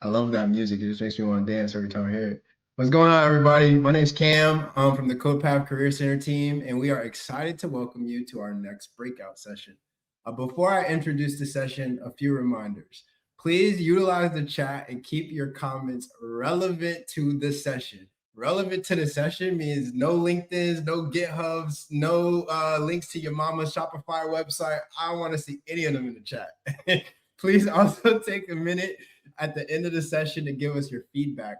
I love that music. It just makes me want to dance every time I hear it. What's going on, everybody? My name is Cam. I'm from the CodePath Career Center team, and we are excited to welcome you to our next breakout session. Before I introduce the session, a few reminders. Please utilize the chat and keep your comments relevant to the session. Relevant to the session means no LinkedIn's, no GitHubs, no links to your mama's Shopify website. I don't want to see any of them in the chat. Please also take a minute at the end of the session to give us your feedback.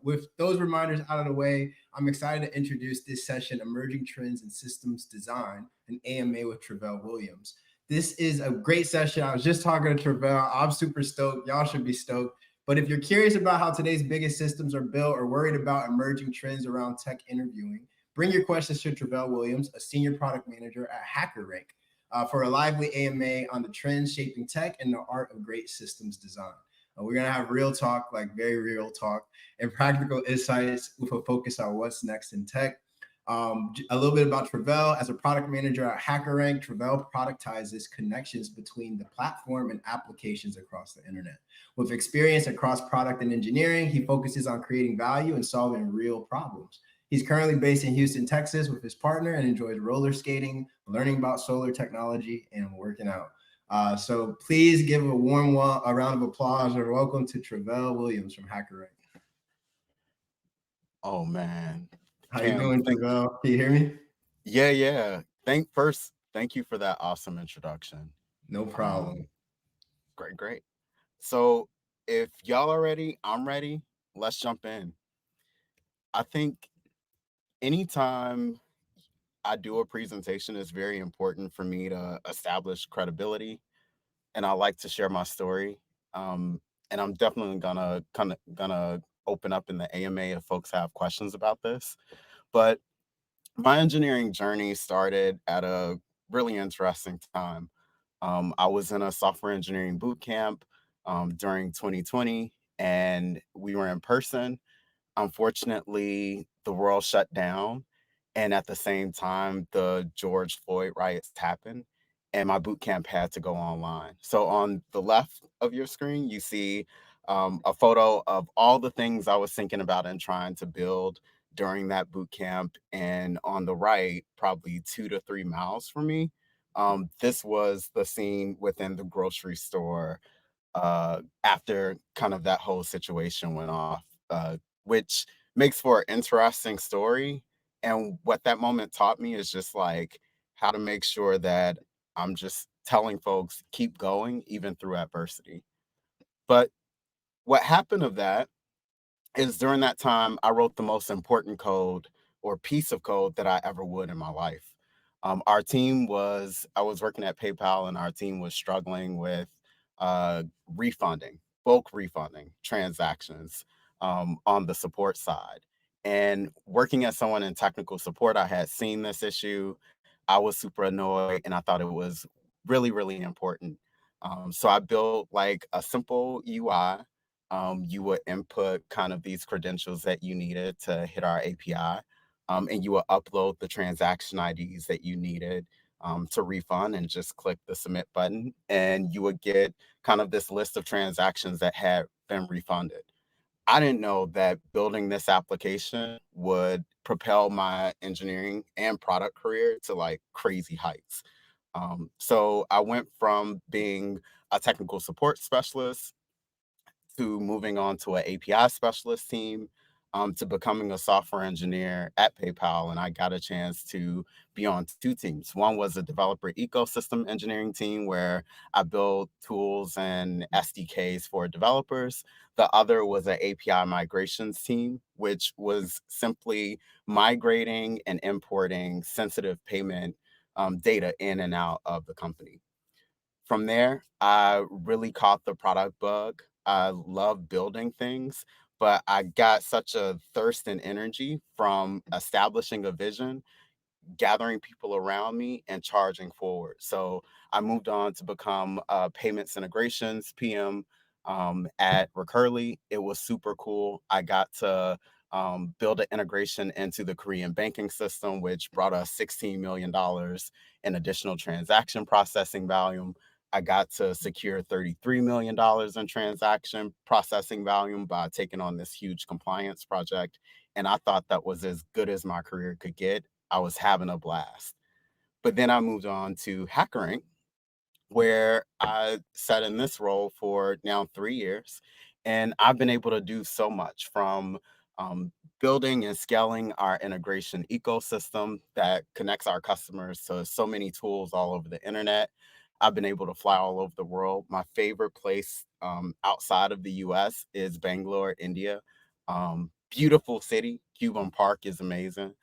With those reminders out of the way, I'm excited to introduce this session, Emerging Trends in Systems Design, an AMA with Travell Williams. This is a great session. I was just talking to Travell. I'm super stoked. Y'all should be stoked. But if you're curious about how today's biggest systems are built or worried about emerging trends around tech interviewing, bring your questions to Travell Williams, a senior product manager at HackerRank, for a lively AMA on the trends shaping tech and the art of great systems design. We're going to have real talk, like very real talk, and practical insights with a focus on what's next in tech. A little bit about Travell. As a product manager at HackerRank, Travell productizes connections between the platform and applications across the internet. With experience across product and engineering, he focuses on creating value and solving real problems. He's currently based in Houston, Texas with his partner and enjoys roller skating, learning about solar technology, and working out. So please give a warm a round of applause or welcome to Travell Williams from HackerRank. Oh man, How you Cam, doing, Travell? Can you hear me? yeah. Thank you for that awesome introduction. No problem. Um, great. So if y'all are ready, I'm ready. Let's jump in. I think anytime I do a presentation, it's very important for me to establish credibility, and I like to share my story. Um, and I'm definitely gonna open up in the AMA if folks have questions about this. But my engineering journey started at a really interesting time. I was in a software engineering boot camp during 2020, and we were in person. Unfortunately, the world shut down, and at the same time, the George Floyd riots happened, and my boot camp had to go online. So on the left of your screen, you see a photo of all the things I was thinking about and trying to build during that boot camp, and on the right, probably 2 to 3 miles from me, this was the scene within the grocery store after kind of that whole situation went off, which makes for an interesting story. And what that moment taught me is just like how to make sure that I'm just telling folks keep going even through adversity. But what happened of that is during that time, I wrote the most important code or piece of code that I ever would in my life. I was working at PayPal, and our team was struggling with uh, bulk refunding transactions on the support side. And working as someone in technical support, I had seen this issue. I was super annoyed, and I thought it was really important. So I built like a simple UI. You would input kind of these credentials that you needed to hit our API, and you would upload the transaction IDs that you needed to refund and just click the submit button. And you would get kind of this list of transactions that had been refunded. I didn't know that building this application would propel my engineering and product career to like crazy heights. So I went from being a technical support specialist to moving on to an API specialist team, to becoming a software engineer at PayPal. And I got a chance to be on two teams. One was a developer ecosystem engineering team where I built tools and SDKs for developers. The other was an API migrations team, which was simply migrating and importing sensitive payment data in and out of the company. From there, I really caught the product bug. I love building things, but I got such a thirst and energy from establishing a vision, gathering people around me, and charging forward. So I moved on to become a payments integrations PM at Recurly. It was super cool. I got to build an integration into the Korean banking system, which brought us $16 million in additional transaction processing volume. I got to secure $33 million in transaction processing volume by taking on this huge compliance project. And I thought that was as good as my career could get. I was having a blast. But then I moved on to HackerRank, where I sat in this role for now 3 years. And I've been able to do so much from building and scaling our integration ecosystem that connects our customers to so many tools all over the internet. I've been able to fly all over the world. My favorite place outside of the US is Bangalore, India. Beautiful city. Cuban Park is amazing.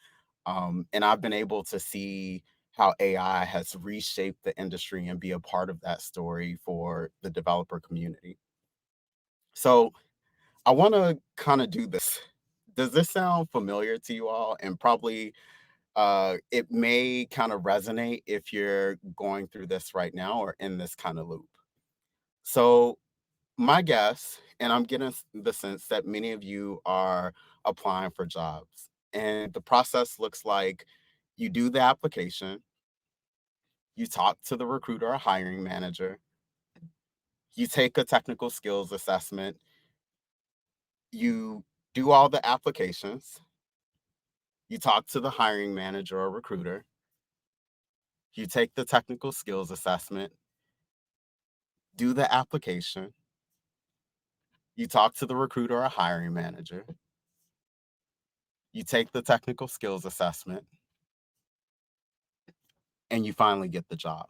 And I've been able to see how AI has reshaped the industry and be a part of that story for the developer community. So I want to kind of do this. Does this sound familiar to you all? And probably it may kind of resonate if you're going through this right now or in this kind of loop. So my guess, and I'm getting the sense that many of you are applying for jobs. And the process looks like you do the application, you talk to the recruiter or hiring manager, you take a technical skills assessment, you do all the applications, you talk to the hiring manager or recruiter, you take the technical skills assessment, do the application, you talk to the recruiter or hiring manager, you take the technical skills assessment, and you finally get the job.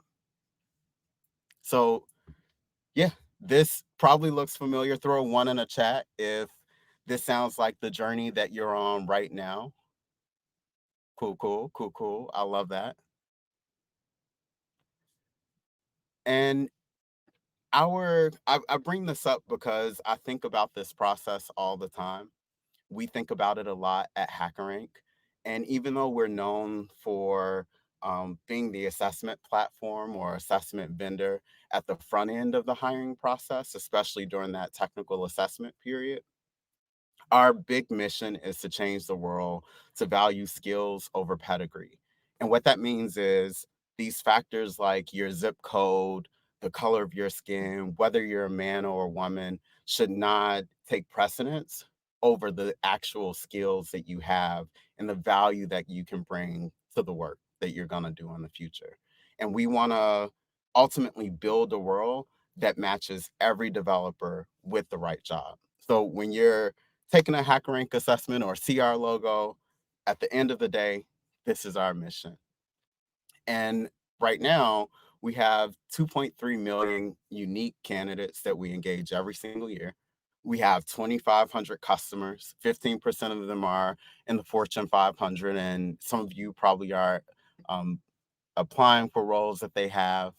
So, yeah, this probably looks familiar. Throw a one in a chat if this sounds like the journey that you're on right now. Cool, cool, cool, cool. I love that. And I bring this up because I think about this process all the time. We think about it a lot at HackerRank. And even though we're known for being the assessment platform or assessment vendor at the front end of the hiring process, especially during that technical assessment period, our big mission is to change the world to value skills over pedigree. And what that means is these factors like your zip code, the color of your skin, whether you're a man or a woman, should not take precedence over the actual skills that you have and the value that you can bring to the work that you're going to do in the future. And we want to ultimately build a world that matches every developer with the right job. So when you're taking a HackerRank assessment or CR logo, at the end of the day, this is our mission. And right now, we have 2.3 million unique candidates that we engage every single year. We have 2,500 customers. 15% of them are in the Fortune 500, and some of you probably are um, applying for roles that they have.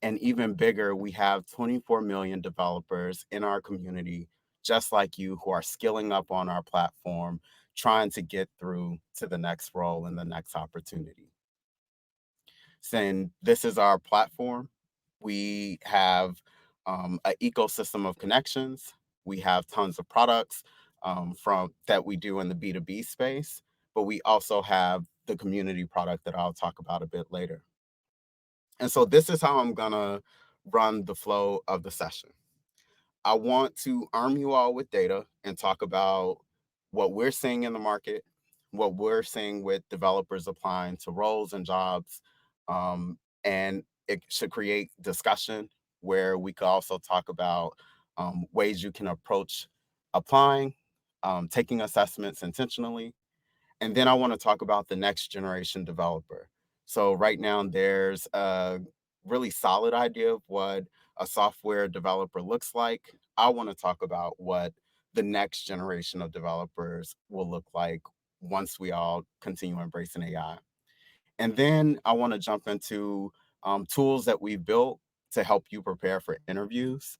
And even bigger, we have 24 million developers in our community, just like you, who are skilling up on our platform, trying to get through to the next role and the next opportunity. Saying this is our platform. We have an ecosystem of connections. We have tons of products from that we do in the B2B space, but we also have the community product that I'll talk about a bit later. And so this is how I'm gonna run the flow of the session. I want to arm you all with data and talk about what we're seeing in the market, what we're seeing with developers applying to roles and jobs. And it should create discussion where we could also talk about ways you can approach applying, taking assessments intentionally, and then I want to talk about the next generation developer. So right now there's a really solid idea of what a software developer looks like. I want to talk about what the next generation of developers will look like once we all continue embracing AI. And then I want to jump into tools that we've built to help you prepare for interviews.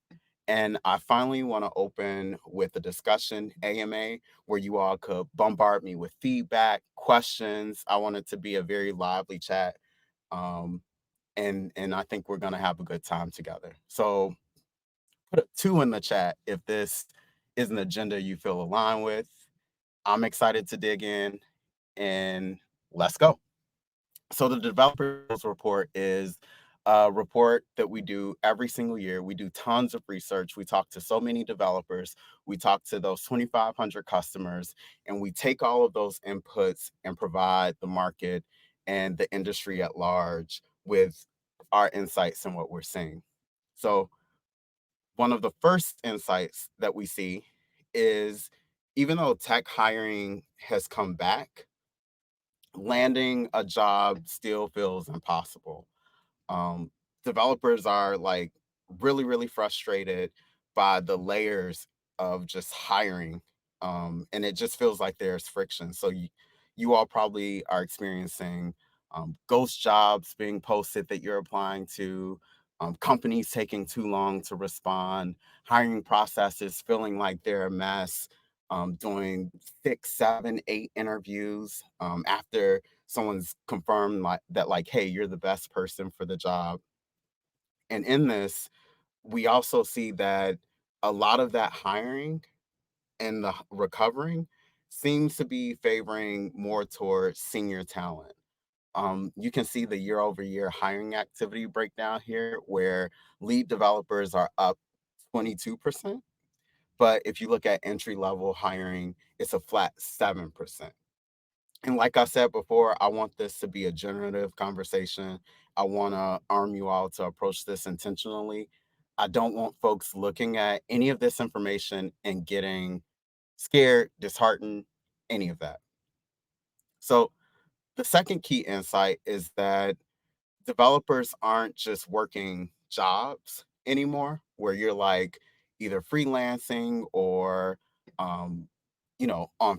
And I finally want to open with a discussion AMA where you all could bombard me with feedback, questions. I want it to be a very lively chat. Um, and I think we're going to have a good time together. So put a 2 in the chat if this is an agenda you feel aligned with. I'm excited to dig in, and let's go. So the developers report is report that we do every single year. We do tons of research. We talk to so many developers. We talk to those 2,500 customers, and we take all of those inputs and provide the market and the industry at large with our insights and what we're seeing. So, one of the first insights that we see is even though tech hiring has come back, landing a job still feels impossible. um, Developers are like really frustrated by the layers of just hiring, and it just feels like there's friction. So you all probably are experiencing ghost jobs being posted that you're applying to, companies taking too long to respond, hiring processes feeling like they're a mess, doing 6, 7, 8 interviews after someone's confirmed like that, like, hey, you're the best person for the job. And in this, we also see that a lot of that hiring and the recovering seems to be favoring more towards senior talent. You can see the year over year hiring activity breakdown here, where lead developers are up 22%. But if you look at entry level hiring, it's a flat 7%. And like I said before, I want this to be a generative conversation. I want to arm you all to approach this intentionally. I don't want folks looking at any of this information and getting scared, disheartened, any of that. So, the second key insight is that developers aren't just working jobs anymore where you're like either freelancing or on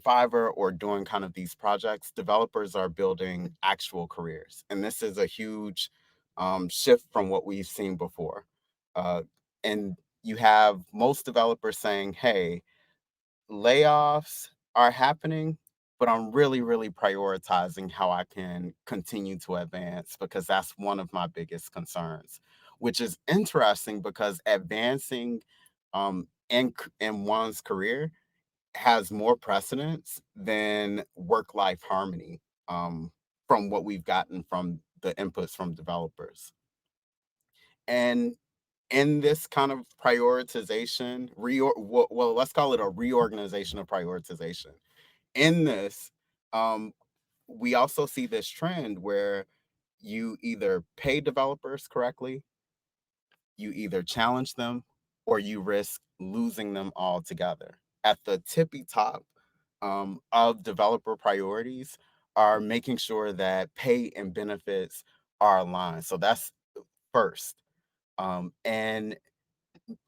Fiverr or doing kind of these projects. Developers are building actual careers, and this is a huge shift from what we've seen before. Uh, and you have most developers saying, hey, layoffs are happening, but I'm really prioritizing how I can continue to advance because that's one of my biggest concerns, which is interesting because advancing in one's career has more precedence than work-life harmony, from what we've gotten from the inputs from developers. And in this kind of prioritization, well, let's call it a reorganization of prioritization. In this, um, we also see this trend where you either pay developers correctly, you either challenge them, or you risk losing them altogether. At the tippy top of developer priorities are making sure that pay and benefits are aligned. So that's first. And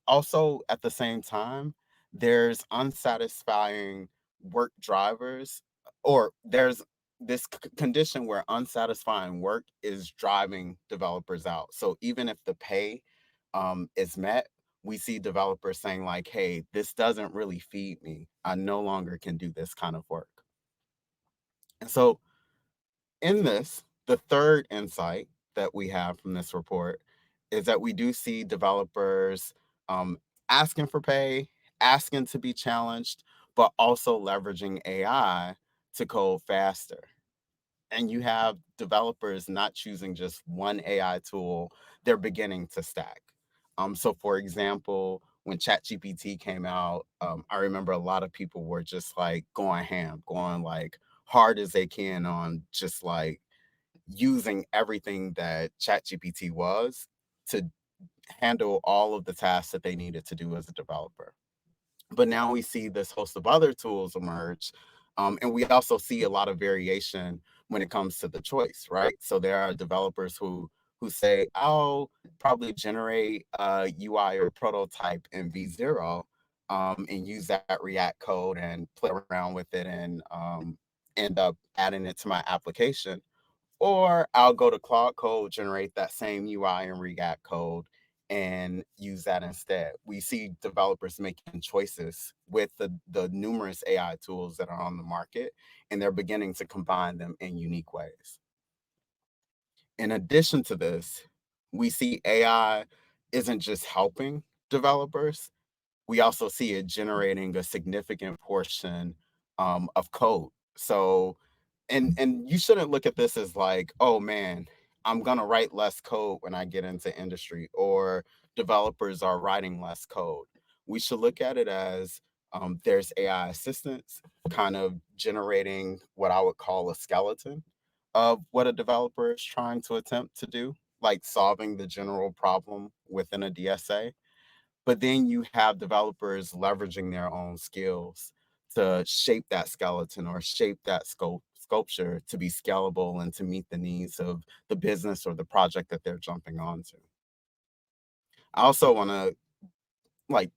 also at the same time, there's unsatisfying work drivers, or there's this condition where unsatisfying work is driving developers out. So even if the pay is met, we see developers saying like, hey, this doesn't really feed me, I no longer can do this kind of work. And so in this, the third insight that we have from this report is that we do see developers um, asking for pay, asking to be challenged, but also leveraging AI to code faster. And you have developers not choosing just one AI tool, they're beginning to stack. So, for example, when ChatGPT came out, I remember a lot of people were just like going ham, going like hard as they can on just like using everything that ChatGPT was to handle all of the tasks that they needed to do as a developer. But now we see this host of other tools emerge. And we also see a lot of variation when it comes to the choice, right? So there are developers who say, I'll probably generate a UI or prototype in V0, and use that React code and play around with it and end up adding it to my application. Or I'll go to Claude Code, generate that same UI and React code, and use that instead. We see developers making choices with the numerous AI tools that are on the market, and they're beginning to combine them in unique ways. In addition to this, we see AI isn't just helping developers, we also see it generating a significant portion of code. So, and you shouldn't look at this as like, oh man, I'm going to write less code when I get into industry, or developers are writing less code. We should look at it as there's AI assistants kind of generating what I would call a skeleton of what a developer is trying to attempt to do, like solving the general problem within a DSA. But then you have developers leveraging their own skills to shape that skeleton or shape that sculpture to be scalable and to meet the needs of the business or the project that they're jumping onto. I also want to like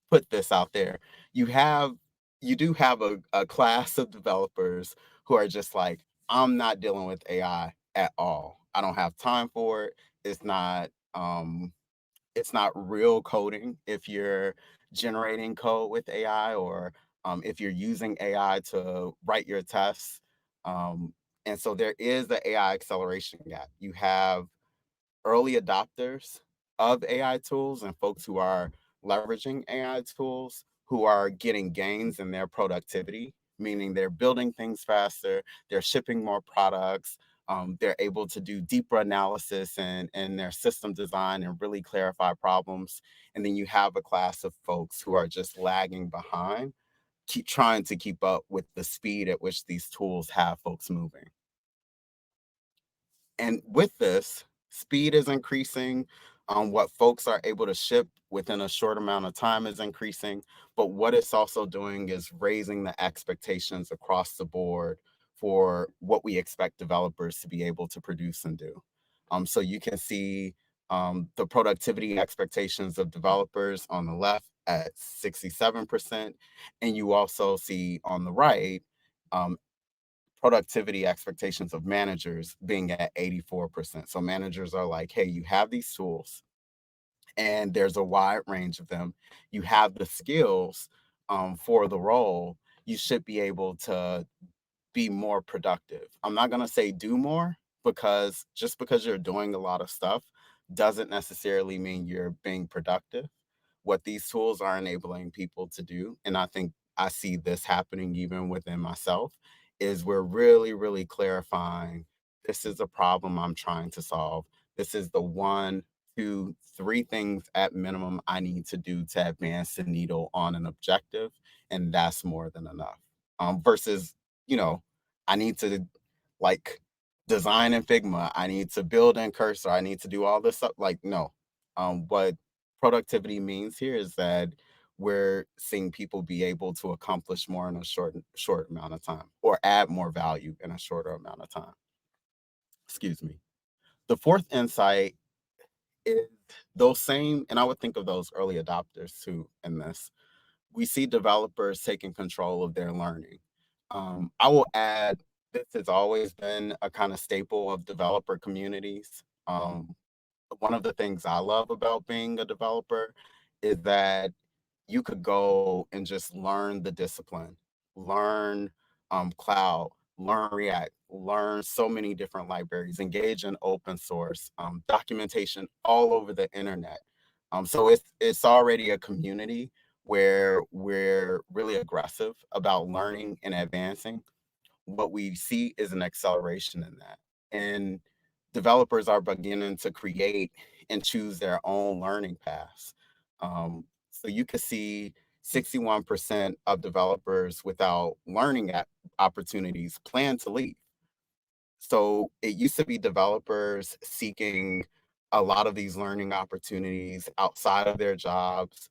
put this out there. You have you do have a class of developers who are just like, I'm not dealing with AI at all. I don't have time for it. It's not it's not real coding if you're generating code with AI, or if you're using AI to write your tests. And so there is the AI acceleration gap. You have early adopters of AI tools and folks who are leveraging AI tools who are getting gains in their productivity, meaning they're building things faster, they're shipping more products, they're able to do deeper analysis and their system design and really clarify problems. And then you have a class of folks who are just lagging behind, keep trying to keep up with the speed at which these tools have folks moving. And with this, speed is increasing. What folks are able to ship within a short amount of time is increasing. But what it's also doing is raising the expectations across the board for what we expect developers to be able to produce and do. So you can see the productivity expectations of developers on the left at 67%. And you also see on the right um, productivity expectations of managers being at 84%. So managers are like, hey, you have these tools and there's a wide range of them. You have the skills for the role. You should be able to be more productive. I'm not going to say do more, because just because you're doing a lot of stuff doesn't necessarily mean you're being productive. What these tools are enabling people to do, and I think I see this happening even within myself, is we're really, really clarifying, this is a problem I'm trying to solve. This is the one, two, three things at minimum I need to do to advance the needle on an objective. And that's more than enough. Versus, you know, I need to like design in Figma, I need to build in Cursor, I need to do all this stuff. Like, no. What productivity means here is that we're seeing people be able to accomplish more in a short amount of time, or add more value in a shorter amount of time. Excuse me. The fourth insight is those same, and I would think of those early adopters too in this. We see developers taking control of their learning. I will add, this has always been a kind of staple of developer communities. One of the things I love about being a developer is that you could go and just learn the discipline, learn cloud, learn React, learn so many different libraries, engage in open source, documentation all over the internet. So it's already a community where we're really aggressive about learning and advancing. What we see is an acceleration in that. And developers are beginning to create and choose their own learning paths. So you can see 61% of developers without learning opportunities plan to leave. So it used to be developers seeking a lot of these learning opportunities outside of their jobs,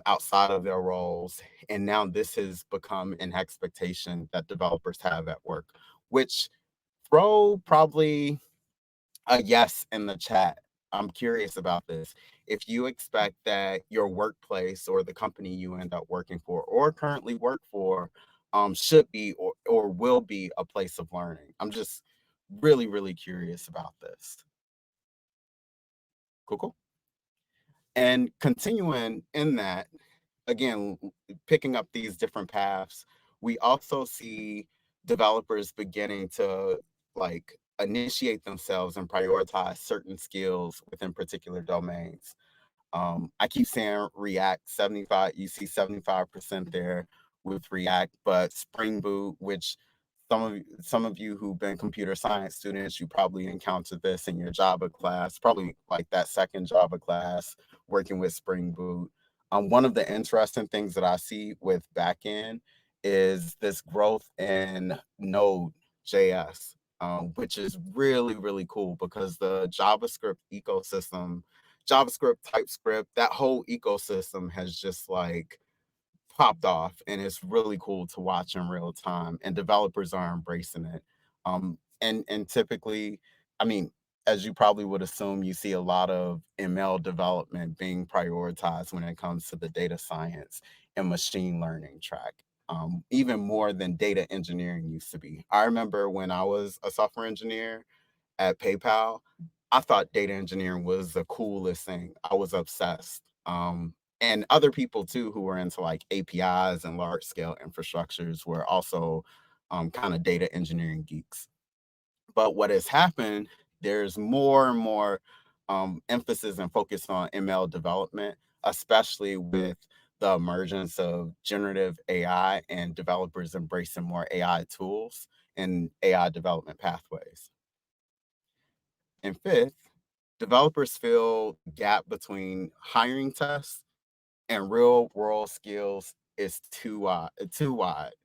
outside of their roles. And now this has become an expectation that developers have at work, which throw probably a yes in the chat. I'm curious about this. If you expect that your workplace or the company you end up working for or currently work for should be or will be a place of learning. I'm just really, really curious about this. Cool, cool. And continuing in that, again, picking up these different paths, we also see developers beginning to like initiate themselves and prioritize certain skills within particular domains. I keep saying React 75, you see 75% there with React, but Spring Boot, which some of you who've been computer science students, you probably encountered this in your Java class, probably like that second Java class, working with Spring Boot. One of the interesting things that I see with backend is this growth in Node.js, which is really, really cool because the JavaScript ecosystem, JavaScript, TypeScript, that whole ecosystem has just like popped off, and it's really cool to watch in real time, and developers are embracing it. And typically, I mean, as you probably would assume, you see a lot of ML development being prioritized when it comes to the data science and machine learning track, even more than data engineering used to be. I remember when I was a software engineer at PayPal, I thought data engineering was the coolest thing. I was obsessed. And other people too who were into like APIs and large scale infrastructures were also kind of data engineering geeks. But what has happened, there's more and more emphasis and focus on ML development, especially with the emergence of generative AI and developers embracing more AI tools and AI development pathways. And fifth, developers feel the gap between hiring tests and real world skills is too wide. Too wide.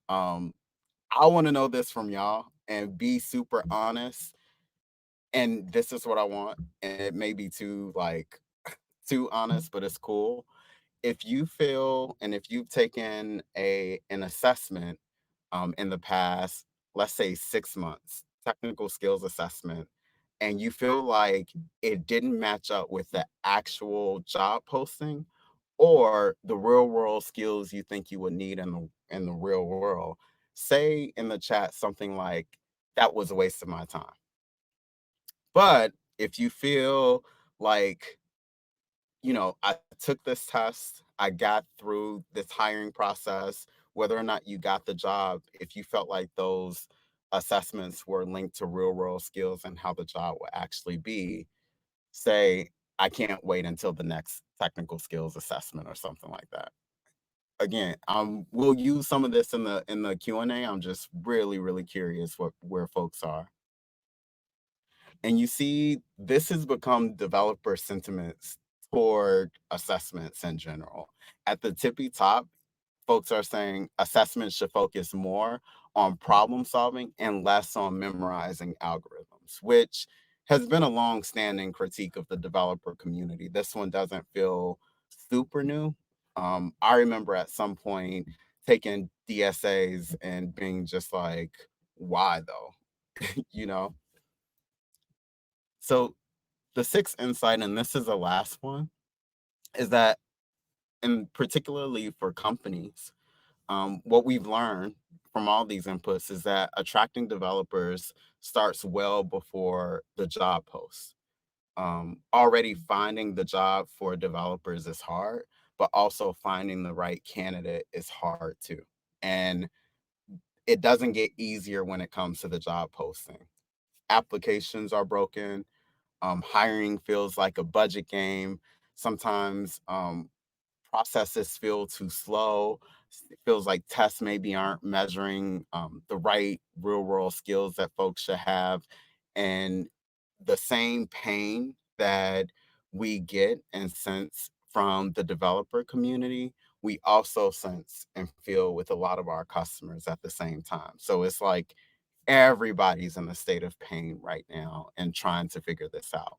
Um, I want to know this from y'all and be super honest. And this is what I want. And it may be too like too honest, but it's cool. If you feel and if you've taken a an assessment in the past, let's say 6 months, technical skills assessment, and you feel like it didn't match up with the actual job posting or the real world skills you think you would need in the real world, say in the chat something like, that was a waste of my time. But if you feel like, I took this test, I got through this hiring process, whether or not you got the job, if you felt like those assessments were linked to real world skills and how the job will actually be, say, I can't wait until the next technical skills assessment or something like that. Again, we'll use some of this in the Q&A. I'm just really, really curious where folks are. And you see, this has become developer sentiments toward assessments in general. At the tippy top, folks are saying assessments should focus more on problem solving and less on memorizing algorithms, which has been a long-standing critique of the developer community. This one doesn't feel super new. I remember at some point taking DSAs and being just like, why though? you know? So the sixth insight, and this is the last one, is that, and particularly for companies, what we've learned from all these inputs is that attracting developers starts well before the job post. Already finding the job for developers is hard, but also finding the right candidate is hard too. And it doesn't get easier when it comes to the job posting. Applications are broken. Hiring feels like a budget game. Sometimes processes feel too slow. It feels like tests maybe aren't measuring the right real world skills that folks should have. And the same pain that we get and sense from the developer community, we also sense and feel with a lot of our customers at the same time. So it's like everybody's in a state of pain right now and trying to figure this out.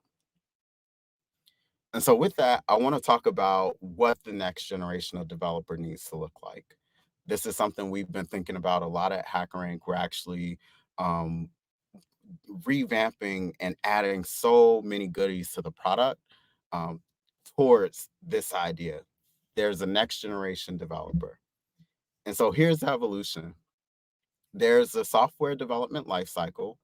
And so with that, I want to talk about what the next generation of developer needs to look like. This is something we've been thinking about a lot at HackerRank. We're actually um, revamping and adding so many goodies to the product um, towards this idea. There's a next generation developer. And so here's the evolution. There's a software development lifecycle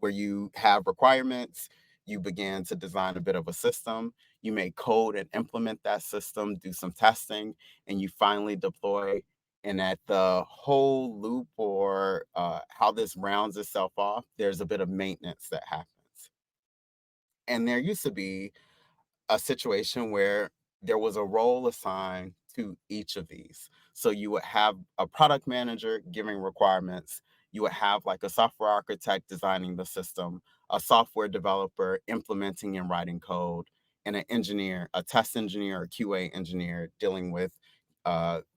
where you have requirements, you begin to design a bit of a system, you make code and implement that system, do some testing, and you finally deploy. And at the whole loop or how this rounds itself off, there's a bit of maintenance that happens. And there used to be a situation where there was a role assigned to each of these. So you would have a product manager giving requirements, You would have like a software architect designing the system, a software developer implementing and writing code, and an engineer, a test engineer or QA engineer dealing with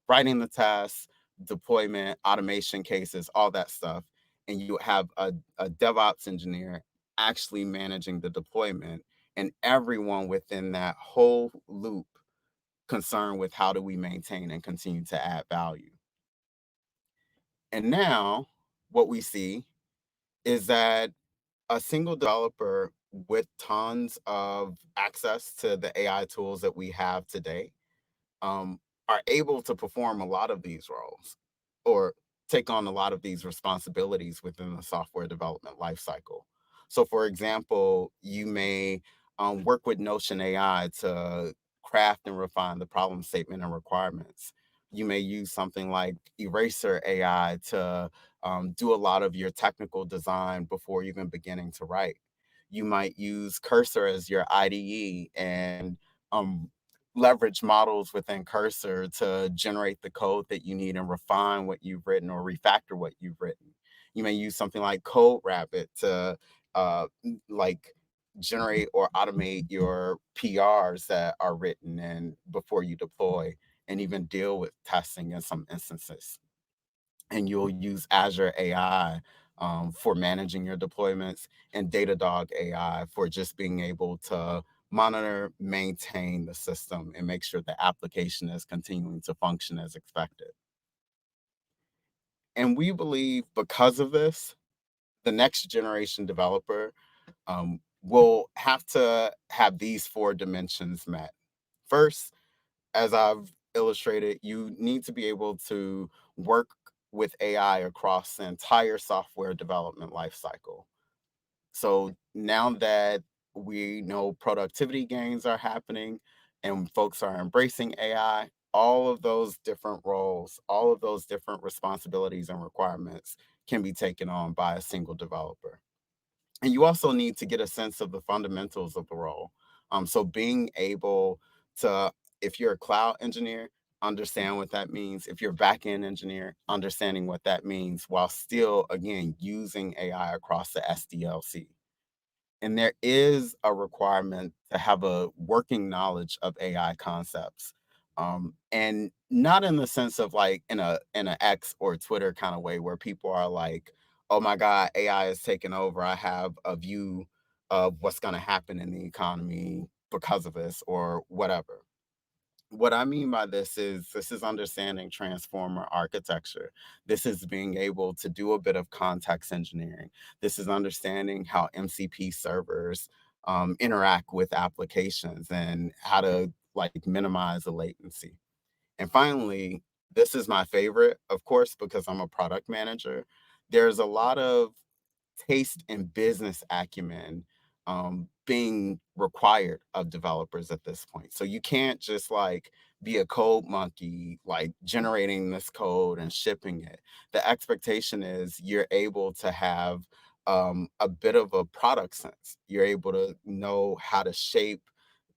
writing the tests, deployment, automation cases, all that stuff. And you have a DevOps engineer actually managing the deployment, and everyone within that whole loop concerned with how do we maintain and continue to add value. And now what we see is that a single developer with tons of access to the AI tools that we have today um, are able to perform a lot of these roles or take on a lot of these responsibilities within the software development lifecycle. So, for example, you may work with Notion AI to craft and refine the problem statement and requirements. You may use something like Eraser AI to do a lot of your technical design before even beginning to write. You might use Cursor as your IDE and um, leverage models within Cursor to generate the code that you need and refine what you've written or refactor what you've written. You may use something like CodeRabbit to like generate or automate your PRs that are written and before you deploy and even deal with testing in some instances. And you'll use Azure AI for managing your deployments and Datadog AI for just being able to monitor, maintain the system, and make sure the application is continuing to function as expected. And we believe because of this, the next generation developer will have to have these four dimensions met. First, as I've illustrated, you need to be able to work with AI across the entire software development lifecycle. So now that we know productivity gains are happening and folks are embracing AI, all of those different roles, all of those different responsibilities and requirements can be taken on by a single developer. And you also need to get a sense of the fundamentals of the role. So being able to, if you're a cloud engineer, understand what that means. If you're a back-end engineer, understanding what that means while still, again, using AI across the SDLC. And there is a requirement to have a working knowledge of AI concepts. And not in the sense of like in a X or Twitter kind of way where people are like, oh my God, AI is taking over. I have a view of what's going to happen in the economy because of this or whatever. What I mean by this is understanding transformer architecture. This is being able to do a bit of context engineering. This is understanding how MCP servers interact with applications and how to like minimize the latency. And finally, this is my favorite, of course, because I'm a product manager. There's a lot of taste and business acumen being required of developers at this point. So you can't just like be a code monkey, like generating this code and shipping it. The expectation is you're able to have a bit of a product sense. You're able to know how to shape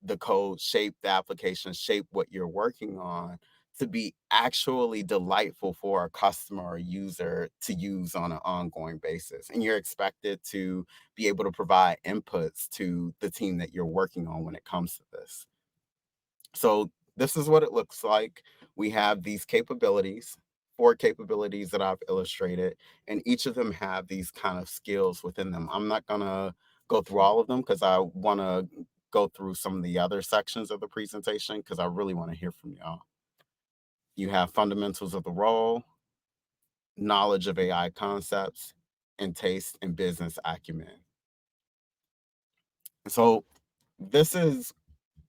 the code, shape the application, shape what you're working on to be actually delightful for a customer or user to use on an ongoing basis. And you're expected to be able to provide inputs to the team that you're working on when it comes to this. So this is what it looks like. We have these capabilities, four capabilities that I've illustrated, and each of them have these kind of skills within them. I'm not gonna go through all of them because I want to go through some of the other sections of the presentation because I really want to hear from y'all. You have fundamentals of the role, knowledge of AI concepts, and taste and business acumen. So this is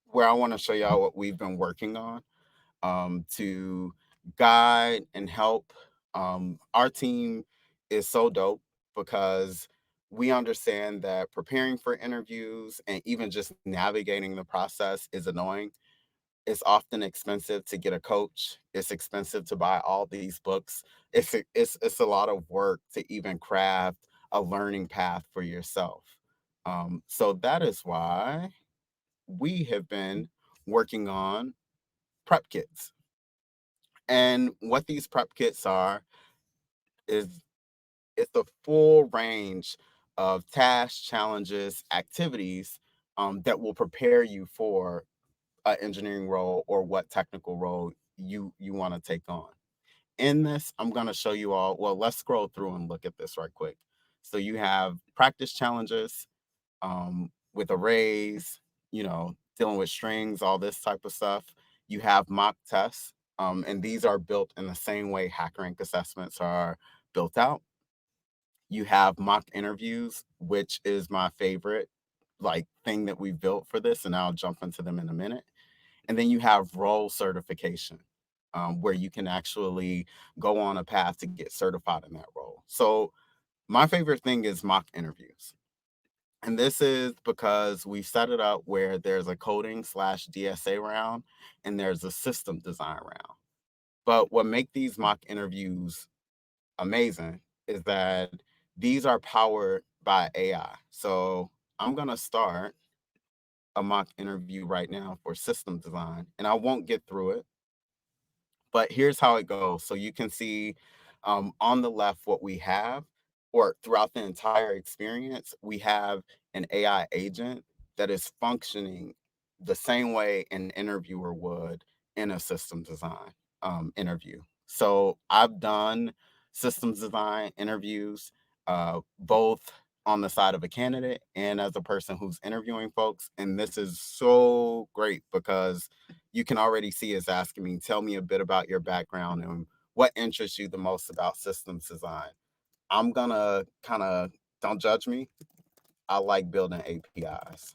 where I want to show y'all what we've been working on to guide and help. Our team is so dope because we understand that preparing for interviews and even just navigating the process is annoying. It's often expensive to get a coach. It's expensive to buy all these books. It's a lot of work to even craft a learning path for yourself. So that is why we have been working on prep kits. And what these prep kits are is It's a full range of tasks, challenges, activities that will prepare you for an engineering role or what technical role you want to take on. In this, I'm going to show you all. Well, let's scroll through and look at this right quick. So you have practice challenges with arrays, dealing with strings, all this type of stuff. You have mock tests, and these are built in the same way HackerRank assessments are built out. You have mock interviews, which is my favorite like thing that we built for this, and I'll jump into them in a minute. And then you have role certification, where you can actually go on a path to get certified in that role. So my favorite thing is mock interviews. And this is because we set it up where there's a coding/DSA round and there's a system design round. But what make these mock interviews amazing is that these are powered by AI. So I'm gonna start a mock interview right now for system design, and I won't get through it, but here's how it goes. So you can see on the left what we have, or throughout the entire experience, we have an AI agent that is functioning the same way an interviewer would in a systems design interview. So I've done systems design interviews, both on the side of a candidate and as a person who's interviewing folks. And this is so great because you can already see it's asking me, tell me a bit about your background and what interests you the most about systems design. I'm gonna kind of, don't judge me. I like building APIs.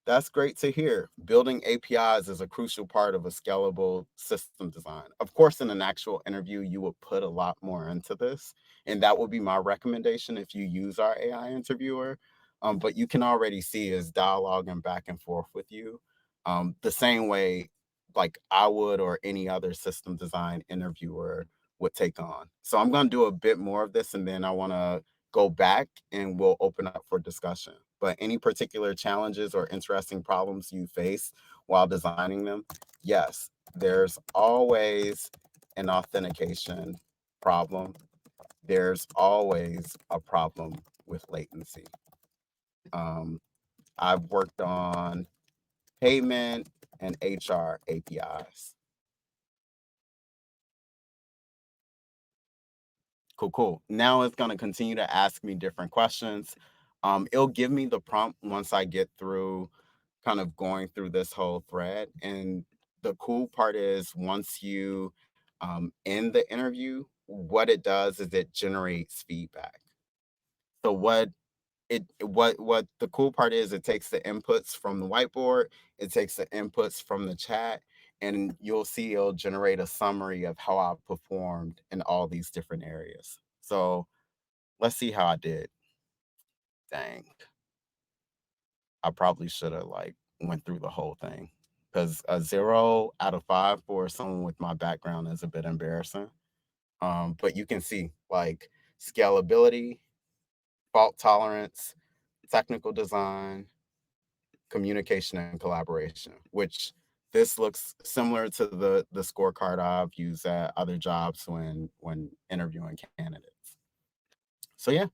That's great to hear. Building APIs is a crucial part of a scalable system design. Of course, in an actual interview, you would put a lot more into this, and that would be my recommendation if you use our AI interviewer. But you can already see is dialoguing back and forth with you, the same way like I would or any other system design interviewer would take on. So I'm going to do a bit more of this, and then I want to go back and we'll open up for discussion. But any particular challenges or interesting problems you face while designing them? Yes, there's always an authentication problem. There's always a problem with latency. Um, I've worked on payment and HR APIs. Cool, cool. Now it's going to continue to ask me different questions. It'll give me the prompt once I get through kind of going through this whole thread. And the cool part is once you end the interview, what it does is it generates feedback. So what the cool part is, it takes the inputs from the whiteboard, it takes the inputs from the chat, and you'll see it'll generate a summary of how I performed in all these different areas. So let's see how I did. Dang, I probably should have like went through the whole thing because a 0 out of 5 for someone with my background is a bit embarrassing. But you can see like scalability, fault tolerance, technical design, communication and collaboration, which this looks similar to the scorecard I've used at other jobs when interviewing candidates. So yeah,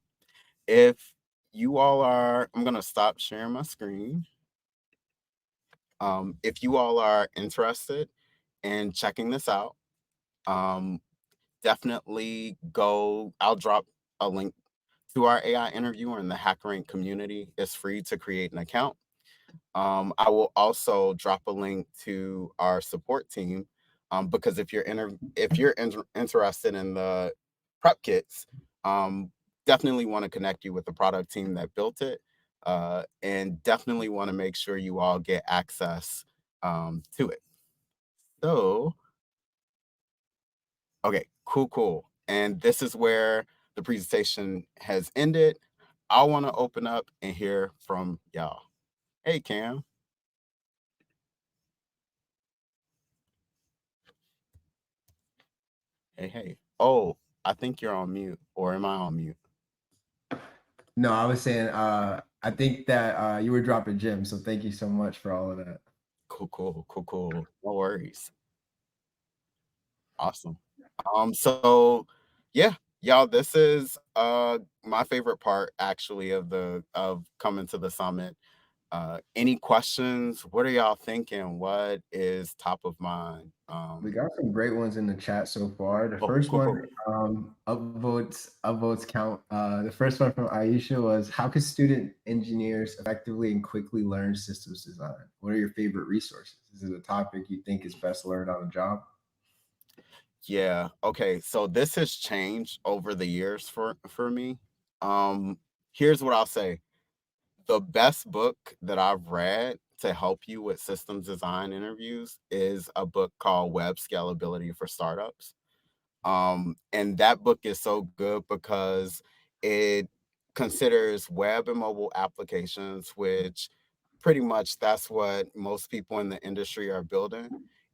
if you all are, I'm gonna stop sharing my screen. If you all are interested in checking this out, um, definitely go. I'll drop a link to our AI interviewer in the HackerRank community. It's free to create an account. I will also drop a link to our support team because if you're interested in the prep kits, um, definitely want to connect you with the product team that built it, and definitely want to make sure you all get access to it. So, okay, cool, cool. And this is where the presentation has ended. I want to open up and hear from y'all. Hey, Cam. Hey, hey. Oh, I think you're on mute, or am I on mute? No, I was saying, I think that you were dropping gems. So thank you so much for all of that. Cool, cool, cool, cool. No worries. Awesome. So yeah, y'all, this is my favorite part actually of coming to the summit. Any questions? What are y'all thinking? What is top of mind? We got some great ones in the chat so far. The Oh, first cool, one, cool. upvotes count. The first one from Aisha was, how can student engineers effectively and quickly learn systems design? What are your favorite resources? Is it a topic you think is best learned on the job? Yeah. Okay. So this has changed over the years for me. Um, Here's what I'll say. The best book that I've read to help you with systems design interviews is a book called Web Scalability for Startups. And that book is so good because it considers web and mobile applications, which pretty much that's what most people in the industry are building.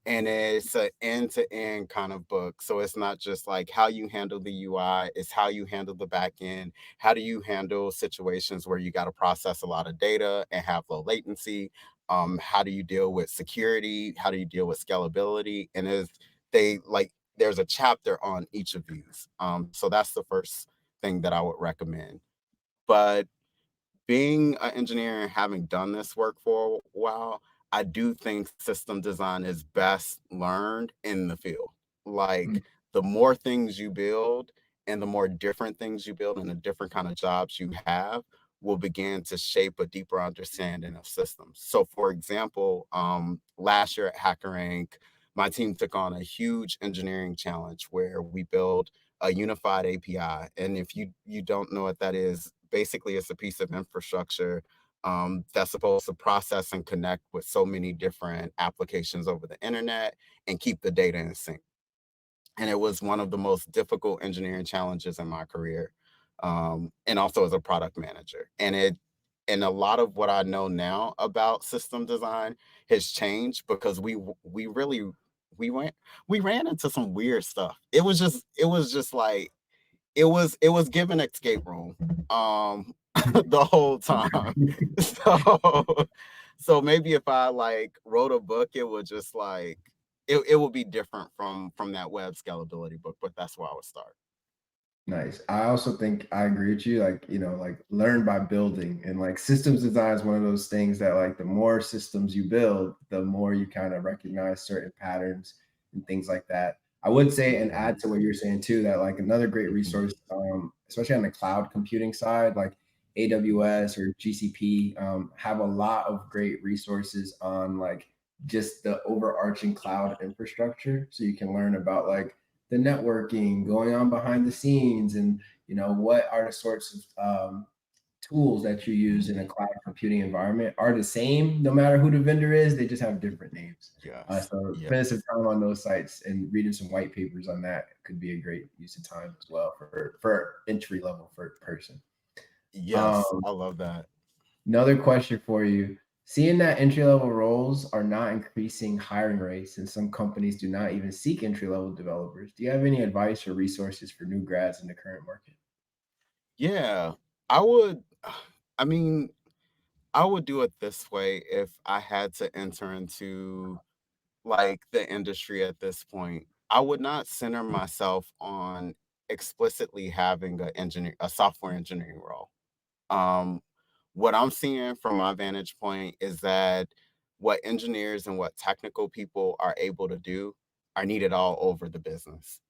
And it's an end-to-end kind of book. So it's not just like how you handle the UI, it's how you handle the back end. How do you handle situations where you got to process a lot of data and have low latency? How do you deal with security? How do you deal with scalability? And if they like there's a chapter on each of these. So that's the first thing that I would recommend. But being an engineer and having done this work for a while, I do think system design is best learned in the field. Mm, Like the more things you build and the more different things you build and the different kind of jobs you have will begin to shape a deeper understanding of systems. So for example, last year at HackerRank, my team took on a huge engineering challenge where we built a unified API. And if you don't know what that is, basically it's a piece of infrastructure that's supposed to process and connect with so many different applications over the internet and keep the data in sync. And it was one of the most difficult engineering challenges in my career, and also as a product manager. And a lot of what I know now about system design has changed because we really we went we ran into some weird stuff. It was just like it was given escape room the whole time. So so maybe if I like wrote a book, it would just like it would be different from that web scalability book, but that's where I would start. Nice. I also think I agree with you. Like, like learn by building, and like systems design is one of those things that like the more systems you build, the more you kind of recognize certain patterns and things like that. I would say and add Mhm, to what you're saying too, that like another great mhm. resource, especially on the cloud computing side, like AWS or GCP, have a lot of great resources on like just the overarching cloud infrastructure. So you can learn about like the networking going on behind the scenes, and what are the sorts of tools that you use in a cloud computing environment are the same no matter who the vendor is, they just have different names. Yes. So Yeah. spending some time on those sites and reading some white papers on that could be a great use of time as well for entry level for person. Yes. um, I love that. Another question for you. Seeing that entry level roles are not increasing hiring rates and some companies do not even seek entry level developers, do you have any advice or resources for new grads in the current market? Yeah. I would I mean, I would do it this way if I had to enter into like the industry at this point. I would not center myself on explicitly having a software engineering role. Um, what I'm seeing from my vantage point is that what engineers and what technical people are able to do are needed all over the business.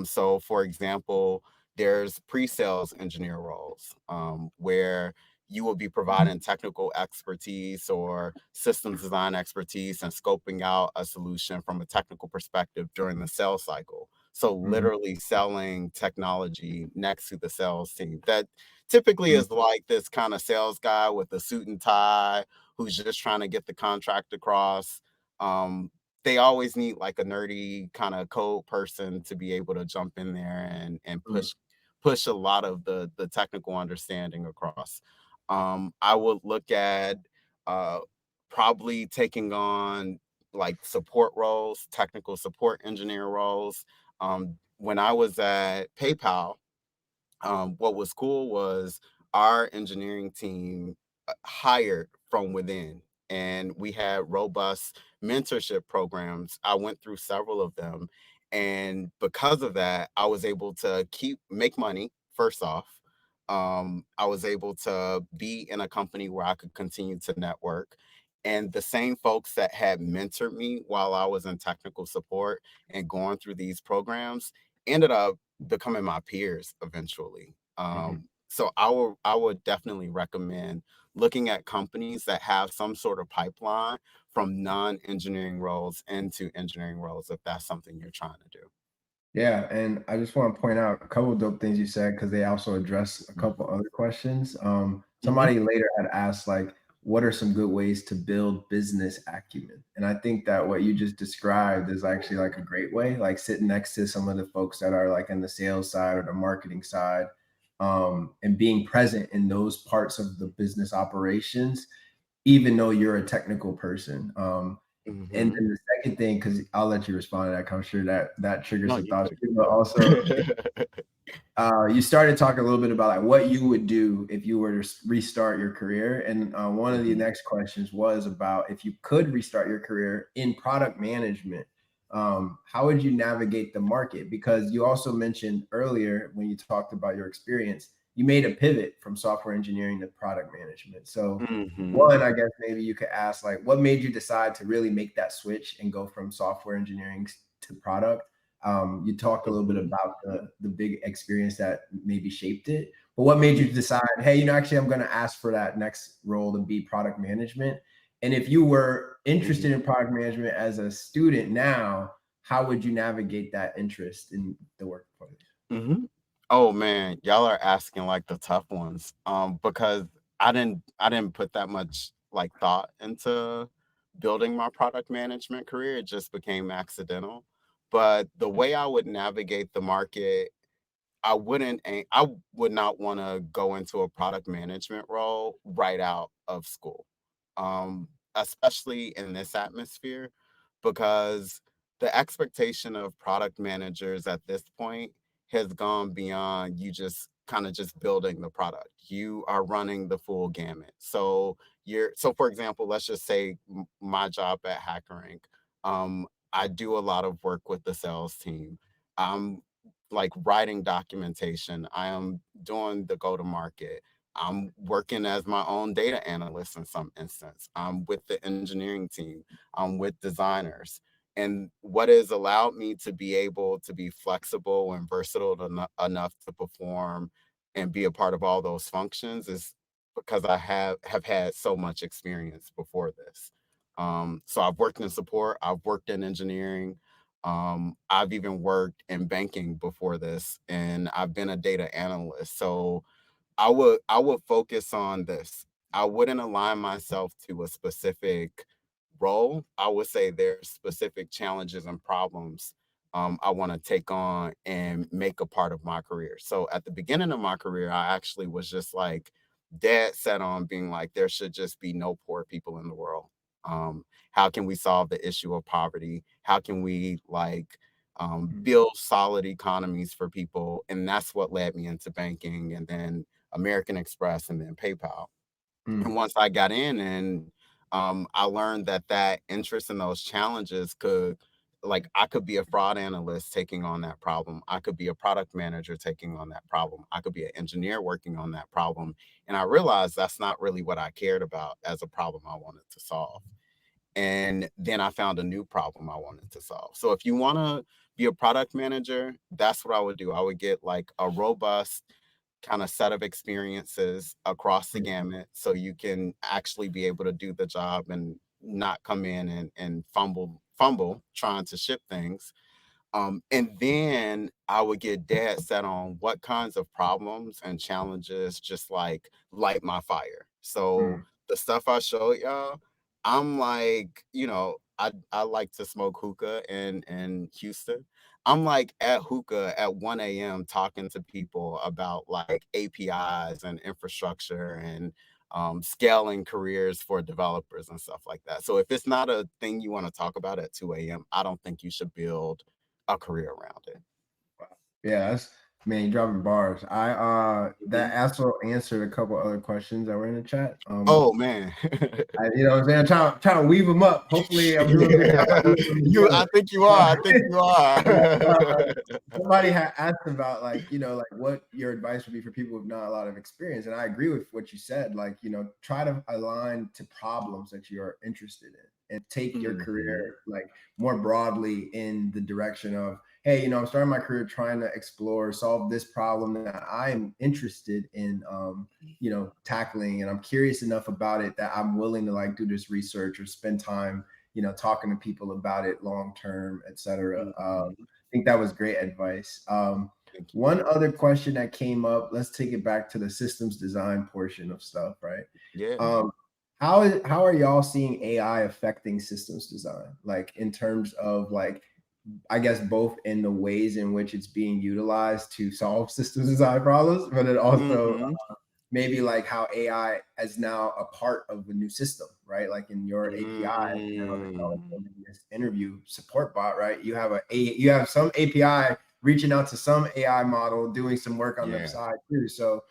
So, for example, there's pre-sales engineer roles where you will be providing technical expertise or systems design expertise and scoping out a solution from a technical perspective during the sales cycle. So, Mhm, literally selling technology next to the sales team. That typically mhm, is like this kind of sales guy with a suit and tie who's just trying to get the contract across. Um, they always need like a nerdy kind of code person to be able to jump in there and mhm, push a lot of the technical understanding across. I would look at uh, probably taking on like support roles, technical support engineer roles. When I was at PayPal, what was cool was our engineering team hired from within, and we had robust mentorship programs. I went through several of them, And because of that, I was able to make money first off. I was able to be in a company where I could continue to network. And the same folks that had mentored me while I was in technical support and going through these programs ended up becoming my peers eventually. Mhm. So I would definitely recommend looking at companies that have some sort of pipeline from non-engineering roles into engineering roles if that's something you're trying to do. Yeah, and I just want to point out a couple of dope things you said because they also address a couple other questions. Mhm, Somebody later had asked, like, what are some good ways to build business acumen? And I think that what you just described is actually like a great way, like sitting next to some of the folks that are like in the sales side or the marketing side, and being present in those parts of the business operations, even though you're a technical person. And mhm. then the second thing, because I'll let you respond to that, 'cause I'm sure that that triggers No, some you thoughts good. too, but also you started talking a little bit about like what you would do if you were to restart your career, and one of the Mhm, next questions was about if you could restart your career in product management, how would you navigate the market? Because you also mentioned earlier when you talked about your experience, you made a pivot from software engineering to product management. So mhm, one, I guess maybe you could ask like, what made you decide to really make that switch and go from software engineering to product? You talked a little bit mhm, about the big experience that maybe shaped it, but what made you decide, hey, actually, I'm going to ask for that next role to be product management? And if you were interested mhm, in product management as a student now, how would you navigate that interest in the workplace? mhm. Oh man, y'all are asking like the tough ones. Because I didn't put that much like thought into building my product management career. It just became accidental. But the way I would navigate the market, I would not wanna go into a product management role right out of school, especially in this atmosphere, because the expectation of product managers at this point has gone beyond you just kinda just building the product. You are running the full gamut. So for example, let's just say my job at HackerRank, I do a lot of work with the sales team. I'm like writing documentation. I am doing the go to market. I'm working as my own data analyst in some instance. I'm with the engineering team. I'm with designers. And what has allowed me to be able to be flexible and versatile enough to perform and be a part of all those functions is because I have had so much experience before this. So I've worked in support, I've worked in engineering, I've even worked in banking before this, and I've been a data analyst. So I would focus on this. I wouldn't align myself to a specific role. I would say there's specific challenges and problems I want to take on and make a part of my career. So at the beginning of my career, I actually was just like dead set on being like there should just be no poor people in the world. How can we solve the issue of poverty? How can we like build solid economies for people? And that's what led me into banking and then American Express and then PayPal. And Mm, once I got in and I learned that that interest in those challenges could, like, I could be a fraud analyst taking on that problem. I could be a product manager taking on that problem. I could be an engineer working on that problem. And I realized that's not really what I cared about as a problem I wanted to solve. And then I found a new problem I wanted to solve. So if you want to be a product manager, that's what I would do. I would get like a robust kind of set of experiences across the mm, gamut so you can actually be able to do the job and not come in and fumble trying to ship things. And then I would get dead set on what kinds of problems and challenges just like light my fire. So mm, the stuff I showed y'all, I'm like, I like to smoke hookah in Houston. I'm like at hookah at 1 a.m. talking to people about like APIs and infrastructure and scaling careers for developers and stuff like that. So if it's not a thing you want to talk about at 2 a.m., I don't think you should build a career around it. wow. Yeah, Man, you dropping bars. That Mhm. also answered a couple other questions that were in the chat. Oh man. You know what I'm saying? I'm trying to weave them up. Hopefully I'm doing a good job of weaving them I together. think you are. I think you are. Somebody had asked about like, you know, like what your advice would be for people with not a lot of experience. And I agree with what you said. Like, you know, try to align to problems that you're interested in and take your Mhm. career like more broadly in the direction of, hey, you know, I'm starting my career trying to explore, solve this problem that I'm interested in, you know, tackling. And I'm curious enough about it that I'm willing to like do this research or spend time, you know, talking to people about it long term, et cetera. Mhm. I think that was great advice. Thank you. One other question that came up, let's take it back to the systems design portion of stuff, right? Yeah. Um, how are y'all seeing AI affecting systems design? Like in terms of like, I guess both in the ways in which it's being utilized to solve systems design problems, but it also Mhm. maybe like how AI is now a part of a new system, right? Like in your API now that y'all are Mm. building this interview support bot, right? You have some API reaching out to some AI model doing some work on the Yeah. side too. So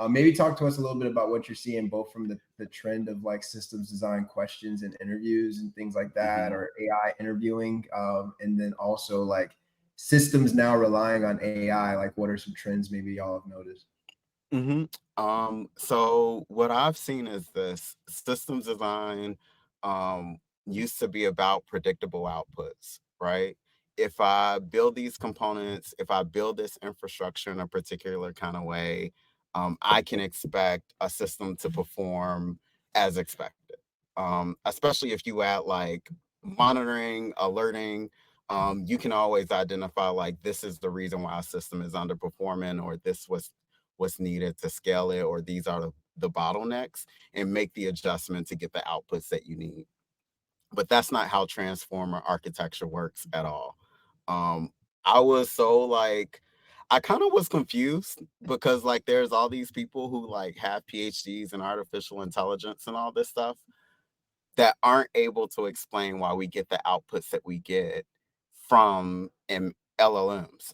maybe talk to us a little bit about what you're seeing both from the trend of like systems design questions and interviews and things like that, Mhm. or AI interviewing, and then also like systems now relying on AI. Like, what are some trends maybe y'all have noticed? Mhm. So what I've seen is this systems design used to be about predictable outputs, right? If I build these components, if I build this infrastructure in a particular kind of way, I can expect a system to perform as expected. Especially if you add like monitoring, alerting, you can always identify like this is the reason why a system is underperforming, or this was what's needed to scale it, or these are the bottlenecks, and make the adjustment to get the outputs that you need. But that's not how transformer architecture works at all. um I was so like, I kind of was confused because like there's all these people who like have PhDs in artificial intelligence and all this stuff that aren't able to explain why we get the outputs that we get from LLMs.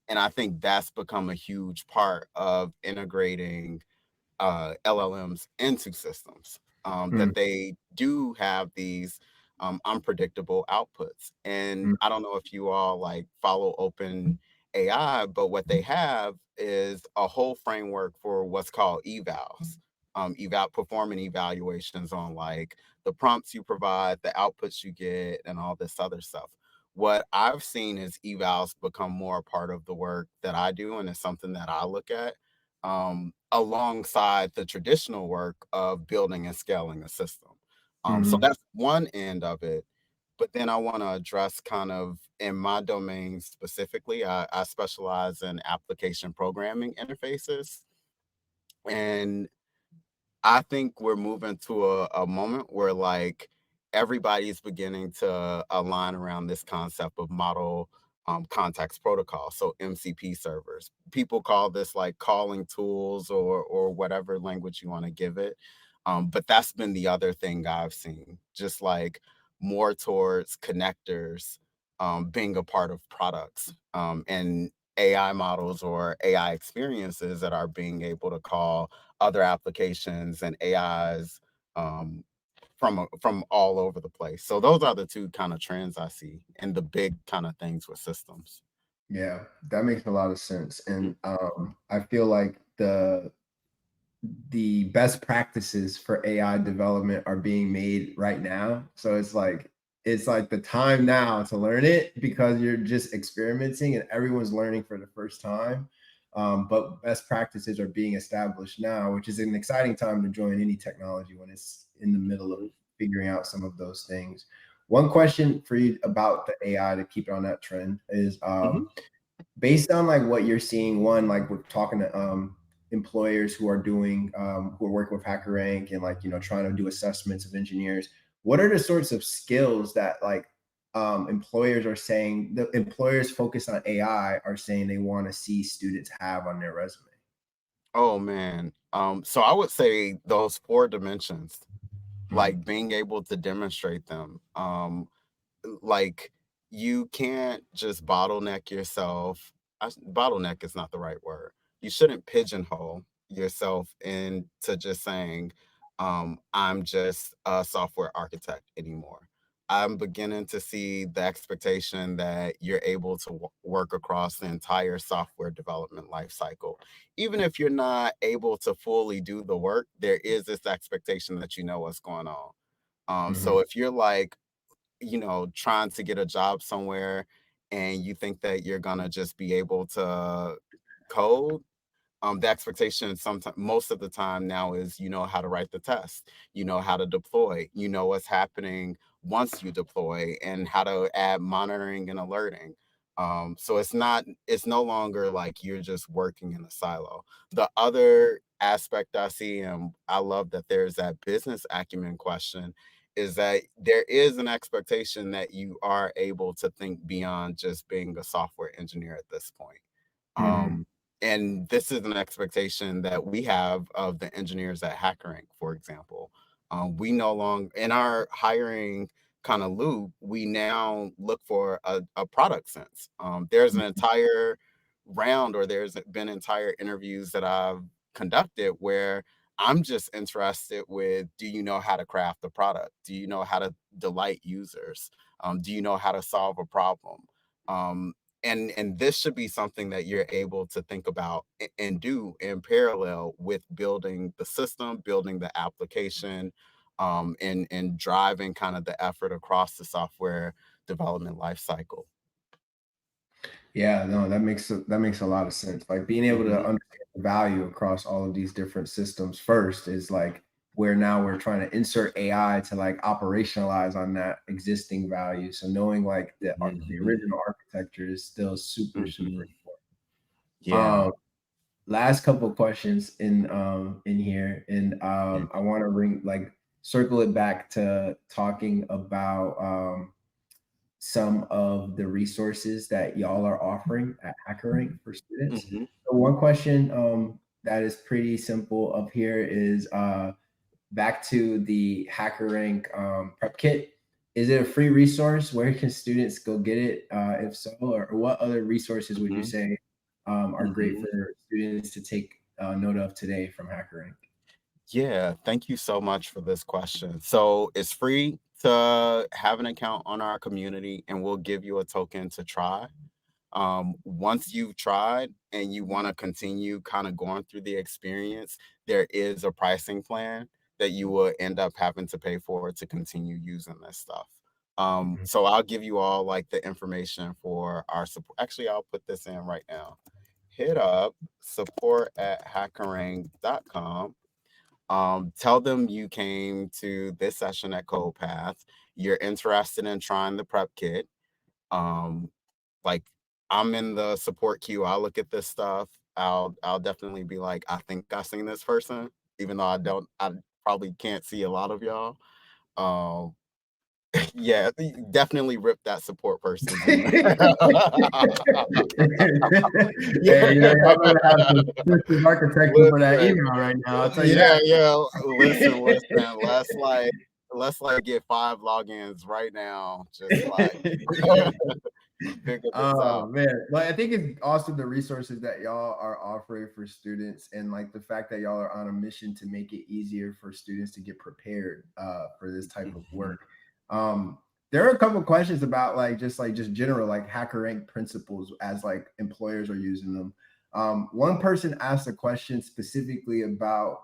And I think that's become a huge part of integrating LLMs into systems, Mm, that they do have these unpredictable outputs. And mm, I don't know if you all like follow Open AI, but what they have is a whole framework for what's called evals, performing evaluations on like the prompts you provide, the outputs you get, and all this other stuff. What I've seen is evals become more a part of the work that I do, and it's something that I look at alongside the traditional work of building and scaling a system. So mhm. that's one end of it. But then I want to address kind of in my domain specifically, I specialize in application programming interfaces. And I think we're moving to a moment where like everybody's beginning to align around this concept of model context protocol. So MCP servers. People call this like calling tools or whatever language you want to give it. But that's been the other thing I've seen, just like more towards connectors being a part of products, and AI models or AI experiences that are being able to call other applications and AIs um, from all over the place. So those are the two kind of trends I see, and the big kind of things with systems. Yeah, that makes a lot of sense. Mhm. And I feel like the best practices for AI development are being made right now. So it's like the time now to learn it because you're just experimenting and everyone's learning for the first time. But best practices are being established now, which is an exciting time to join any technology when it's in the middle of figuring out some of those things. One question for you about the AI to keep it on that trend is Mhm. based on like what you're seeing, one, like we're talking to employers who are doing who are working with HackerRank and like, you know, trying to do assessments of engineers. What are the sorts of skills that like employers are saying the employers focused on AI are saying they want to see students have on their resume? Oh man. So I would say those four dimensions, Mm, like being able to demonstrate them. Like you can't just bottleneck yourself bottleneck is not the right word. You shouldn't pigeonhole yourself into just saying, I'm just a software architect anymore. I'm beginning to see the expectation that you're able to work across the entire software development life cycle. Even if you're not able to fully do the work, there is this expectation that you know what's going on. So Mhm. if you're like, trying to get a job somewhere and you think that you're gonna just be able to code, the expectation sometimes most of the time now is you know how to write the test, you know how to deploy, you know what's happening once you deploy and how to add monitoring and alerting. So it's no longer like you're just working in a silo. The other aspect I see, and I love that there's that business acumen question, is that there is an expectation that you are able to think beyond just being a software engineer at this point. Mhm. Um, and this is an expectation that we have of the engineers at HackerRank, for example. We no longer, in our hiring kind of loop, we now look for a product sense. There's an entire round, or there's been entire interviews that I've conducted where I'm just interested with, do you know how to craft a product? Do you know how to delight users? Do you know how to solve a problem? Um, and this should be something that you're able to think about and do in parallel with building the system, building the application, and driving kind of the effort across the software development lifecycle. Yeah, no, that makes a lot of sense. Like being able to Hmm. understand the value across all of these different systems first is like where now we're trying to insert AI to like operationalize on that existing value. So knowing like the Hmm. original architecture is still super, super Hmm. important. Yeah. Last couple of questions in here, and Yeah. I want to bring like circle it back to talking about some of the resources that y'all are offering at HackerRank for students. Hmm. So one question that is pretty simple up here is back to the HackerRank prep kit. Is it a free resource? Where can students go get it? If so, or what other resources would you Hmm. say are great Hmm. for students to take note of today from HackerRank? Yeah, thank you so much for this question. So it's free to have an account on our community, and we'll give you a token to try. Once you've tried and you want to continue kind of going through the experience, there is a pricing plan that you will end up having to pay for to continue using this stuff. Mhm. So I'll give you all like the information for our support. Actually, I'll put this in right now. Hit up support@hackerrank.com. Tell them you came to this session at CodePath. You're interested in trying the prep kit. Um, like I'm in the support queue. I'll look at this stuff. I'll definitely be like, I think I seen this person, even though I probably can't see a lot of y'all. Um, yeah, definitely rip that support person's email. Hey, you know, Yeah. y'all better have some systems architecture for that Listen, email right now. I'll tell you yeah, that. yeah. Listen. Let's like get 5 logins right now. Just like figure this Oh out. man, well, I think it's awesome the resources that y'all are offering for students, and like the fact that y'all are on a mission to make it easier for students to get prepared for this type of Mhm, work. Um, there are a couple questions about like just general like hacker rank principles as like employers are using them. One person asked a question specifically about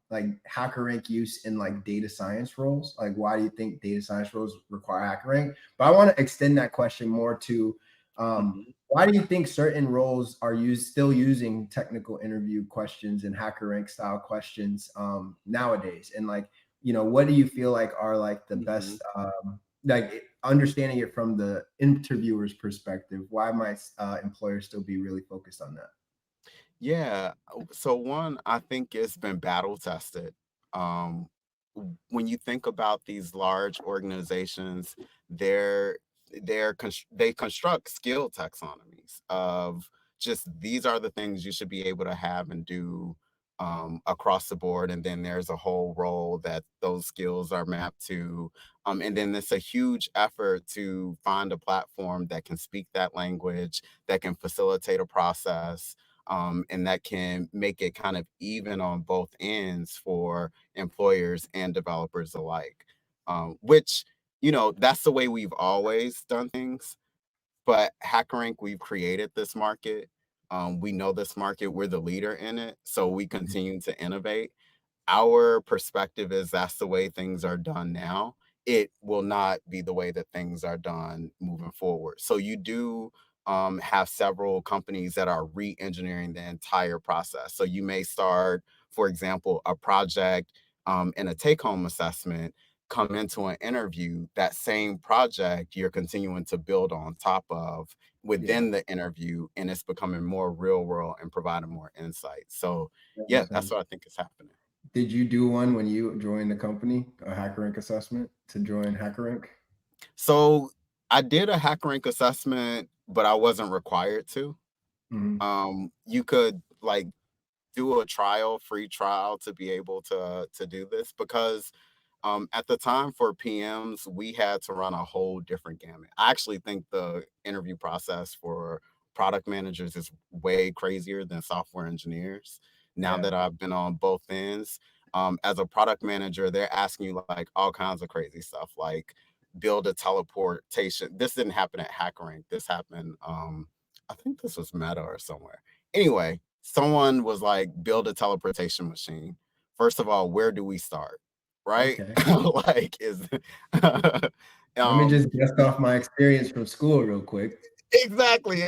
like hacker rank use in like data science roles. Like, why do you think data science roles require hacker rank? But I want to extend that question more to mhm, why do you think certain roles are still using technical interview questions and hacker rank style questions nowadays? And like, you know, what do you feel like are like the mhm. best, like understanding it from the interviewer's perspective? Why might employers still be really focused on that? Yeah. So one, I think it's been battle tested. Um, when you think about these large organizations, they're they construct skill taxonomies of just these are the things you should be able to have and do across the board. And then there's a whole role that those skills are mapped to. And then it's a huge effort to find a platform that can speak that language, that can facilitate a process, and that can make it kind of even on both ends for employers and developers alike. Which, that's the way we've always done things. But HackerRank, we've created this market. We know this market, we're the leader in it. So we continue to innovate. Our perspective is that's the way things are done now. It will not be the way that things are done moving forward. So you do have several companies that are re-engineering the entire process. So you may start, for example, a project in a take-home assessment, come into an interview, that same project you're continuing to build on top of Yeah, within the interview, and it's becoming more real world and providing more insight. So that yeah, makes that's sense. what I think is happening. Did you do one when you joined the company, a HackerRank assessment to join HackerRank? So I did a HackerRank assessment, but I wasn't required to. Mhm. You could like do a free trial to be able to do this because at the time for PMs, we had to run a whole different gamut. I actually think the interview process for product managers is way crazier than software engineers. Now Yeah. that I've been on both ends, as a product manager, they're asking you like all kinds of crazy stuff, like build a teleportation. This didn't happen at HackerRank. This happened, I think this was Meta or somewhere. Anyway, someone was like, build a teleportation machine. First of all, where do we start? Right? Okay. Like is Let me um just dust off my experience from school real quick. exactly.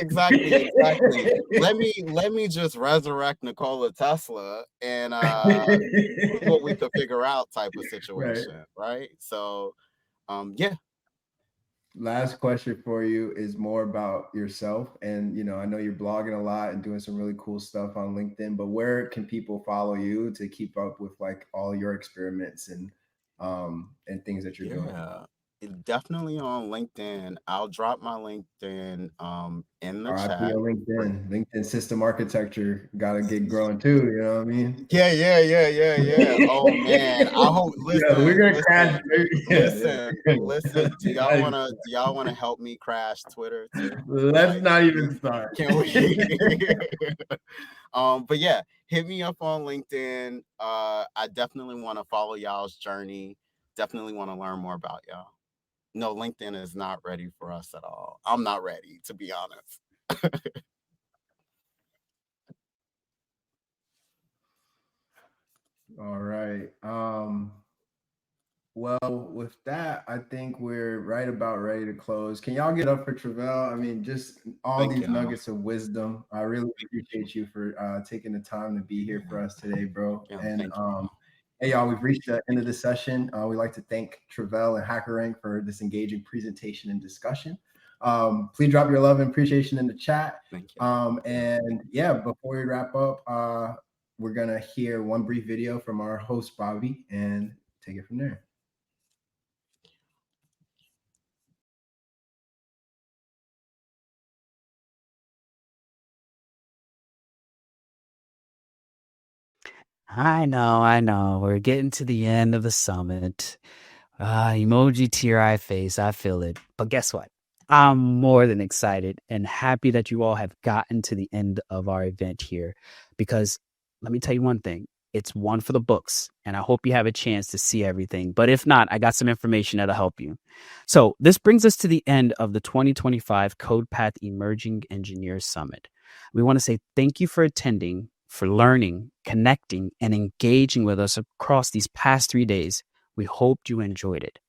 Let me just resurrect Nikola Tesla and see what we could figure out type of Right. situation, right? So yeah. Last question for you is more about yourself. And, I know you're blogging a lot and doing some really cool stuff on LinkedIn, but where can people follow you to keep up with like all your experiments and things that you're doing? Yeah, definitely on LinkedIn. I'll drop my LinkedIn in the RIP chat. on For, LinkedIn. LinkedIn system architecture got to get growing too. You know what I mean? yeah. Oh man, I hope. Yeah, we're gonna crash. Listen. Do y'all Yeah. wanna do y'all wanna help me crash Twitter too? Let's Like, not even start. can we? But yeah, hit me up on LinkedIn. I definitely want to follow y'all's journey. Definitely want to learn more about y'all. No, LinkedIn is not ready for us at all. I'm not ready, to be honest. All right. Well, with that, I think we're right about ready to close. Can y'all get up for Travell? I mean, just all Thank these y'all. nuggets of wisdom. I really appreciate you for taking the time to be here for Yeah, us today, bro. yeah. And Thank you all. hey, y'all, we've reached the end of the session. We'd like to thank Travell and HackerRank for this engaging presentation and discussion. Please drop your love and appreciation in the chat. Thank y'all. And yeah, before we wrap up, we're gonna hear one brief video from our host Bobby and take it from there. I know. We're getting to the end of the summit. Emoji tear eye face. I feel it. But guess what? I'm more than excited and happy that you all have gotten to the end of our event here because let me tell you one thing. It's one for the books, and I hope you have a chance to see everything. But if not, I got some information that'll help you. So, this brings us to the end of the 2025 CodePath Emerging Engineers Summit. We want to say thank you for attending, for learning, connecting, and engaging with us across these past 3 days. We hoped you enjoyed it.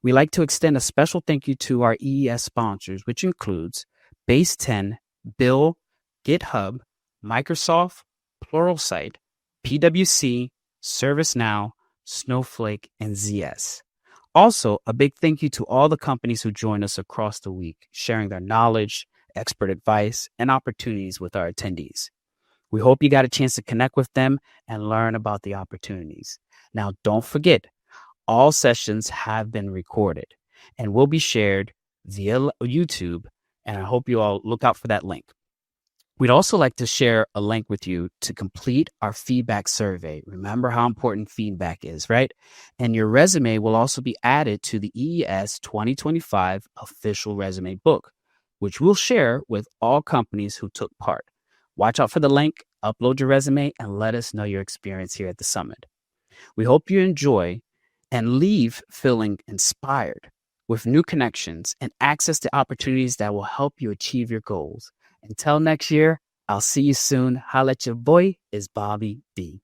We like to extend a special thank you to our EES sponsors, which includes Base 10, Bill, GitHub, Microsoft, Pluralsight, PwC, ServiceNow, Snowflake, and ZS. Also, a big thank you to all the companies who joined us across the week, sharing their knowledge, expert advice, and opportunities with our attendees. We hope you got a chance to connect with them and learn about the opportunities. Now, don't forget, all sessions have been recorded and will be shared via YouTube, and I hope you all look out for that link. We'd also like to share a link with you to complete our feedback survey. Remember how important feedback is, right? And your resume will also be added to the EES 2025 official resume book, which we'll share with all companies who took part. Watch out for the link, upload your resume, and let us know your experience here at the summit. We hope you enjoy and leave feeling inspired with new connections and access to opportunities that will help you achieve your goals. Until next year, I'll see you soon. Holla at your boy is Bobby B.